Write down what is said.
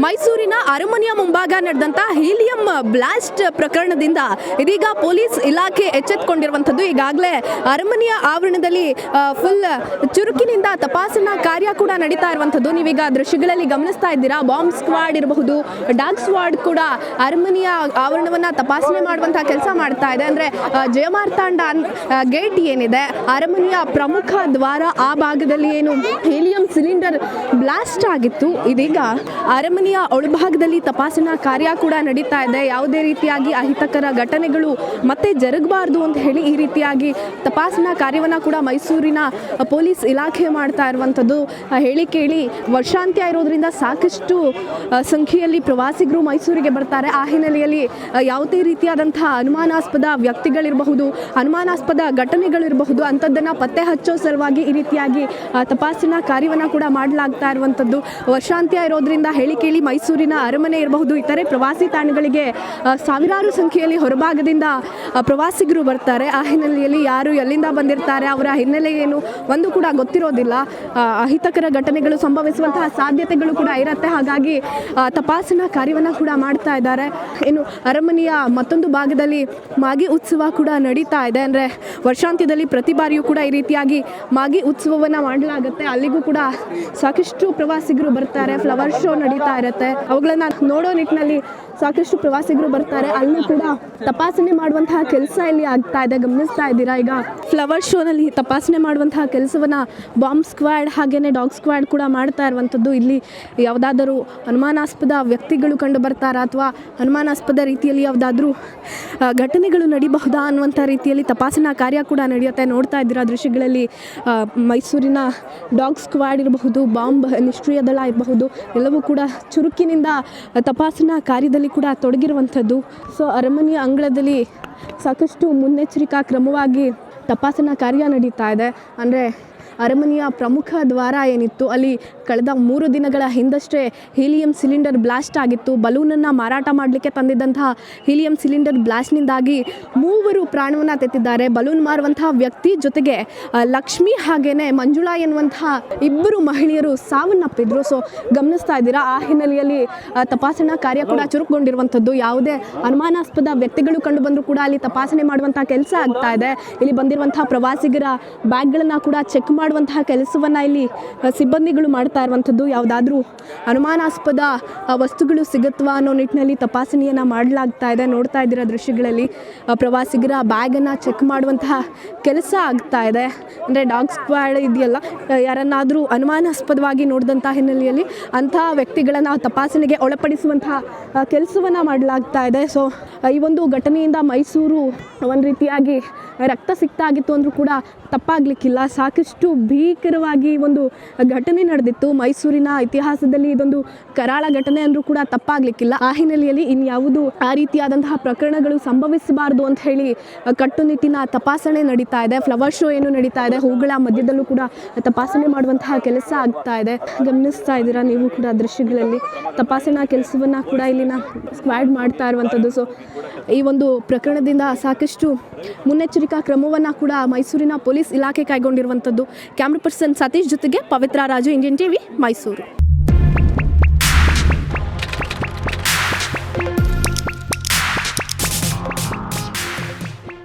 ಮೈಸೂರಿನ ಅರಮನೆಯ ಮುಂಭಾಗ ನಡೆದಂಥ ಹೀಲಿಯಂ ಬ್ಲಾಸ್ಟ್ ಪ್ರಕರಣದಿಂದ ಇದೀಗ ಪೊಲೀಸ್ ಇಲಾಖೆ ಎಚ್ಚೆತ್ತುಕೊಂಡಿರುವಂಥದ್ದು. ಈಗಾಗಲೇ ಅರಮನೆಯ ಆವರಣದಲ್ಲಿ ಫುಲ್ ಚುರುಕಿನಿಂದ ತಪಾಸಣಾ ಕಾರ್ಯ ಕೂಡ ನಡೀತಾ ಇರುವಂಥದ್ದು. ನೀವೀಗ ದೃಶ್ಯಗಳಲ್ಲಿ ಗಮನಿಸ್ತಾ ಇದ್ದೀರಾ. ಬಾಂಬ್ ಸ್ಕ್ವಾಡ್ ಇರಬಹುದು, ಡಾಗ್ ಸ್ಕ್ವಾಡ್ ಕೂಡ ಅರಮನೆಯ ಆವರಣವನ್ನು ತಪಾಸಣೆ ಮಾಡುವಂತಹ ಕೆಲಸ ಮಾಡ್ತಾ ಇದೆ. ಅಂದರೆ ಜಯಮಾರ್ತಾಂಡ ಗೇಟ್ ಏನಿದೆ, ಅರಮನೆಯ ಪ್ರಮುಖ ದ್ವಾರ, ಆ ಭಾಗದಲ್ಲಿ ಏನು ಹೀಲಿಯಂ ಸಿಲಿಂಡರ್ ಬ್ಲಾಸ್ಟ್ ಆಗಿತ್ತು, ಇದೀಗ ಅರಮನೆಯ ಒಳಭಾಗದಲ್ಲಿ ತಪಾಸಣಾ ಕಾರ್ಯ ಕೂಡ ನಡೀತಾ ಇದೆ. ಯಾವುದೇ ರೀತಿಯಾಗಿ ಅಹಿತಕರ ಘಟನೆಗಳು ಮತ್ತೆ ಜರುಗಬಾರ್ದು ಅಂತ ಹೇಳಿ ಈ ರೀತಿಯಾಗಿ ತಪಾಸಣಾ ಕಾರ್ಯವನ್ನು ಕೂಡ ಮೈಸೂರಿನ ಪೊಲೀಸ್ ಇಲಾಖೆ ಮಾಡ್ತಾ ಇರುವಂಥದ್ದು. ಹೇಳಿ ಕೇಳಿ ವರ್ಷಾಂತ್ಯ ಇರೋದ್ರಿಂದ ಸಾಕಷ್ಟು ಸಂಖ್ಯೆಯಲ್ಲಿ ಪ್ರವಾಸಿಗರು ಮೈಸೂರಿಗೆ ಬರ್ತಾರೆ. ಆ ಹಿನ್ನೆಲೆಯಲ್ಲಿ ಯಾವುದೇ ರೀತಿಯಾದಂತಹ ಅನುಮಾನಾಸ್ಪದ ವ್ಯಕ್ತಿಗಳಿರಬಹುದು, ಅನುಮಾನಾಸ್ಪದ ಘಟನೆಗಳಿರಬಹುದು, ಅಂಥದ್ದನ್ನು ಪತ್ತೆ ಹಚ್ಚೋ ಸಲುವಾಗಿ ಈ ರೀತಿಯಾಗಿ ತಪಾಸಣಾ ಕಾರ್ಯವನ್ನು ಕೂಡ ಮಾಡಲಾಗ್ತಾ ಇರುವಂಥದ್ದು. ವರ್ಷಾಂತ್ಯ ಇರೋದ್ರಿಂದ ಹೇಳಿ ಕೇಳಿ ಮೈಸೂರಿನ ಅರಮನೆ ಇರಬಹುದು, ಇತರೆ ಪ್ರವಾಸಿ ತಾಣಗಳಿಗೆ ಸಾವಿರಾರು ಸಂಖ್ಯೆಯಲ್ಲಿ ಹೊರಭಾಗದಿಂದ ಪ್ರವಾಸಿಗರು ಬರ್ತಾರೆ. ಆ ಹಿನ್ನೆಲೆಯಲ್ಲಿ ಯಾರು ಎಲ್ಲಿಂದ ಬಂದಿರ್ತಾರೆ, ಅವರ ಹಿನ್ನೆಲೆ ಏನು ಒಂದು ಕೂಡ ಗೊತ್ತಿರೋದಿಲ್ಲ. ಅಹಿತಕರ ಘಟನೆಗಳು ಸಂಭವಿಸುವಂತಹ ಸಾಧ್ಯತೆಗಳು ಕೂಡ ಇರುತ್ತೆ. ಹಾಗಾಗಿ ತಪಾಸಣಾ ಕಾರ್ಯವನ್ನು ಕೂಡ ಮಾಡ್ತಾ ಇದ್ದಾರೆ. ಇನ್ನು ಅರಮನೆಯ ಮತ್ತೊಂದು ಭಾಗದಲ್ಲಿ ಮಾಗಿ ಉತ್ಸವ ಕೂಡ ನಡೀತಾ ಇದೆ. ಅಂದರೆ ವರ್ಷಾಂತ್ಯದಲ್ಲಿ ಪ್ರತಿ ಬಾರಿಯೂ ಕೂಡ ಈ ರೀತಿಯಾಗಿ ಮಾಗಿ ಉತ್ಸವವನ್ನು ಮಾಡಲಾಗುತ್ತೆ. ಅಲ್ಲಿಗೂ ಕೂಡ ಸಾಕಷ್ಟು ಪ್ರವಾಸಿಗರು ಬರ್ತಾರೆ. ಫ್ಲವರ್ ಶೋ ನಡೀತಾ ಇರುತ್ತೆ. ಅವುಗಳನ್ನು ನೋಡೋ ನಿಟ್ಟಿನಲ್ಲಿ ಸಾಕಷ್ಟು ಪ್ರವಾಸಿಗರು ಬರ್ತಾರೆ. ಅಲ್ಲೂ ಕೂಡ ತಪಾಸಣೆ ಮಾಡುವಂತಹ ಕೆಲಸ ಇಲ್ಲಿ ಆಗ್ತಾ ಇದೆ. ಗಮನಿಸ್ತಾ ಇದ್ದೀರಾ, ಈಗ ಫ್ಲವರ್ ಶೋನಲ್ಲಿ ತಪಾಸಣೆ ಮಾಡುವಂತಹ ಕೆಲಸವನ್ನು ಬಾಂಬ್ ಸ್ಕ್ವಾಡ್ ಹಾಗೆಯೇ ಡಾಗ್ ಸ್ಕ್ವಾಡ್ ಕೂಡ ಮಾಡ್ತಾ ಇರುವಂಥದ್ದು. ಇಲ್ಲಿ ಯಾವುದಾದರೂ ಅನುಮಾನಾಸ್ಪದ ವ್ಯಕ್ತಿಗಳು ಕಂಡು ಬರ್ತಾರಾ ಅಥವಾ ಅನುಮಾನಾಸ್ಪದ ರೀತಿಯಲ್ಲಿ ಯಾವುದಾದ್ರೂ ಘಟನೆಗಳು ನಡೀಬಹುದಾ ಅನ್ನುವಂಥ ರೀತಿಯಲ್ಲಿ ತಪಾಸಣಾ ಕಾರ್ಯ ಕೂಡ ನಡೆಯುತ್ತೆ. ನೋಡ್ತಾ ಇದ್ದೀರಾ ದೃಶ್ಯಗಳಲ್ಲಿ ಮೈಸೂರಿನ ಡಾಗ್ ಸ್ಕ್ವಾಡ್ ಇರಬಹುದು, ಬಾಂಬ್ ನಿಷ್ಕ್ರಿಯ ದಳ ಇರಬಹುದು, ಎಲ್ಲವೂ ಕೂಡ ಚುರುಕಿನಿಂದ ತಪಾಸಣಾ ಕಾರ್ಯದಲ್ಲಿ ಕೂಡ ತೊಡಗಿರುವಂಥದ್ದು. ಸೊ ಅರಮನೆಯ ಅಂಗಳದಲ್ಲಿ ಸಾಕಷ್ಟು ಮುನ್ನೆಚ್ಚರಿಕಾ ಕ್ರಮವಾಗಿ ತಪಾಸಣಾ ಕಾರ್ಯ ನಡೀತಾ ಇದೆ. ಅಂದರೆ ಅರಮನೆಯ ಪ್ರಮುಖ ದ್ವಾರ ಏನಿತ್ತು, ಅಲ್ಲಿ ಕಳೆದ 3 ದಿನಗಳ ಹಿಂದಷ್ಟೇ ಹೀಲಿಯಂ ಸಿಲಿಂಡರ್ ಬ್ಲಾಸ್ಟ್ ಆಗಿತ್ತು. ಬಲೂನನ್ನು ಮಾರಾಟ ಮಾಡಲಿಕ್ಕೆ ತಂದಿದ್ದಂತಹ ಹೀಲಿಯಂ ಸಿಲಿಂಡರ್ ಬ್ಲಾಸ್ಟ್ನಿಂದಾಗಿ 3 ಪ್ರಾಣವನ್ನು ತೆತ್ತಿದ್ದಾರೆ. ಬಲೂನ್ ಮಾರುವಂತಹ ವ್ಯಕ್ತಿ ಜೊತೆಗೆ ಲಕ್ಷ್ಮಿ ಹಾಗೇನೆ ಮಂಜುಳಾ ಎನ್ನುವಂತಹ 2 ಮಹಿಳೆಯರು ಸಾವನ್ನಪ್ಪಿದ್ರು. ಸೊ ಗಮನಿಸ್ತಾ ಇದ್ದೀರಾ, ಆ ಹಿನ್ನೆಲೆಯಲ್ಲಿ ತಪಾಸಣಾ ಕಾರ್ಯ ಕೂಡ ಚುರುಕುಗೊಂಡಿರುವಂಥದ್ದು. ಯಾವುದೇ ಅನುಮಾನಾಸ್ಪದ ವ್ಯಕ್ತಿಗಳು ಕಂಡು ಬಂದರೂ ಕೂಡ ಅಲ್ಲಿ ತಪಾಸಣೆ ಮಾಡುವಂತಹ ಕೆಲಸ ಆಗ್ತಾ ಇದೆ. ಇಲ್ಲಿ ಬಂದಿರುವಂತಹ ಪ್ರವಾಸಿಗರ ಬ್ಯಾಗ್ಗಳನ್ನು ಕೂಡ ಚೆಕ್ ಮಾಡುವಂತಹ ಕೆಲಸವನ್ನು ಇಲ್ಲಿ ಸಿಬ್ಬಂದಿಗಳು ಮಾಡ್ತಾ ಇರುವಂಥದ್ದು. ಯಾವುದಾದ್ರೂ ಅನುಮಾನಾಸ್ಪದ ವಸ್ತುಗಳು ಸಿಗುತ್ತವಾ ಅನ್ನೋ ನಿಟ್ಟಿನಲ್ಲಿ ತಪಾಸಣೆಯನ್ನು ಮಾಡಲಾಗ್ತಾ ಇದೆ. ನೋಡ್ತಾ ಇದ್ದೀರಾ ದೃಶ್ಯಗಳಲ್ಲಿ ಪ್ರವಾಸಿಗರ ಬ್ಯಾಗನ್ನು ಚೆಕ್ ಮಾಡುವಂತಹ ಕೆಲಸ ಆಗ್ತಾ ಇದೆ. ಅಂದರೆ ಡಾಗ್ ಸ್ಕ್ವಾಡ್ ಇದೆಯಲ್ಲ, ಯಾರನ್ನಾದರೂ ಅನುಮಾನಾಸ್ಪದವಾಗಿ ನೋಡಿದಂಥ ಹಿನ್ನೆಲೆಯಲ್ಲಿ ಅಂತಹ ವ್ಯಕ್ತಿಗಳನ್ನು ತಪಾಸಣೆಗೆ ಒಳಪಡಿಸುವಂತಹ ಕೆಲಸವನ್ನು ಮಾಡಲಾಗ್ತಾ ಇದೆ. ಸೊ ಈ ಒಂದು ಘಟನೆಯಿಂದ ಮೈಸೂರು ಒಂದು ರೀತಿಯಾಗಿ ರಕ್ತ ಸಿಕ್ತಾಗಿತ್ತು ಅಂದರೂ ಕೂಡ ತಪ್ಪಾಗಲಿಕ್ಕಿಲ್ಲ. ಸಾಕಷ್ಟು ಭೀಕರವಾಗಿ ಒಂದು ಘಟನೆ ನಡೆದಿತ್ತು ಮೈಸೂರಿನ ಇತಿಹಾಸದಲ್ಲಿ. ಇದೊಂದು ಕರಾಳ ಘಟನೆ ಅಂದರೂ ಕೂಡ ತಪ್ಪಾಗಲಿಕ್ಕಿಲ್ಲ. ಆ ಹಿನ್ನೆಲೆಯಲ್ಲಿ ಇನ್ಯಾವುದು ಆ ರೀತಿಯಾದಂತಹ ಪ್ರಕರಣಗಳು ಸಂಭವಿಸಬಾರ್ದು ಅಂತ ಹೇಳಿ ಕಟ್ಟುನಿಟ್ಟಿನ ತಪಾಸಣೆ ನಡೀತಾ ಇದೆ. ಫ್ಲವರ್ ಶೋ ಏನು ನಡೀತಾ ಇದೆ, ಹೂಗಳ ಮಧ್ಯದಲ್ಲೂ ಕೂಡ ತಪಾಸಣೆ ಮಾಡುವಂತಹ ಕೆಲಸ ಆಗ್ತಾ ಇದೆ. ಗಮನಿಸ್ತಾ ಇದ್ದೀರಾ ನೀವು ಕೂಡ ದೃಶ್ಯಗಳಲ್ಲಿ ತಪಾಸಣಾ ಕೆಲಸವನ್ನು ಕೂಡ ಇಲ್ಲಿನ ಸ್ಕ್ವಾಡ್ ಮಾಡ್ತಾ ಇರುವಂಥದ್ದು. ಸೊ ಈ ಒಂದು ಪ್ರಕರಣದಿಂದ ಸಾಕಷ್ಟು ಮುನ್ನೆಚ್ಚರಿಕಾ ಕ್ರಮವನ್ನು ಕೂಡ ಮೈಸೂರಿನ ಪೊಲೀಸ್ ಇಲಾಖೆ ಕೈಗೊಂಡಿರುವಂಥದ್ದು. ಕ್ಯಾಮ್ರಾ ಪರ್ಸನ್ ಸತೀಶ್ ಜೊತೆಗೆ ಪವಿತ್ರ ರಾಜು, ಇಂಡಿಯನ್ ಟಿವಿ, ಮೈಸೂರು.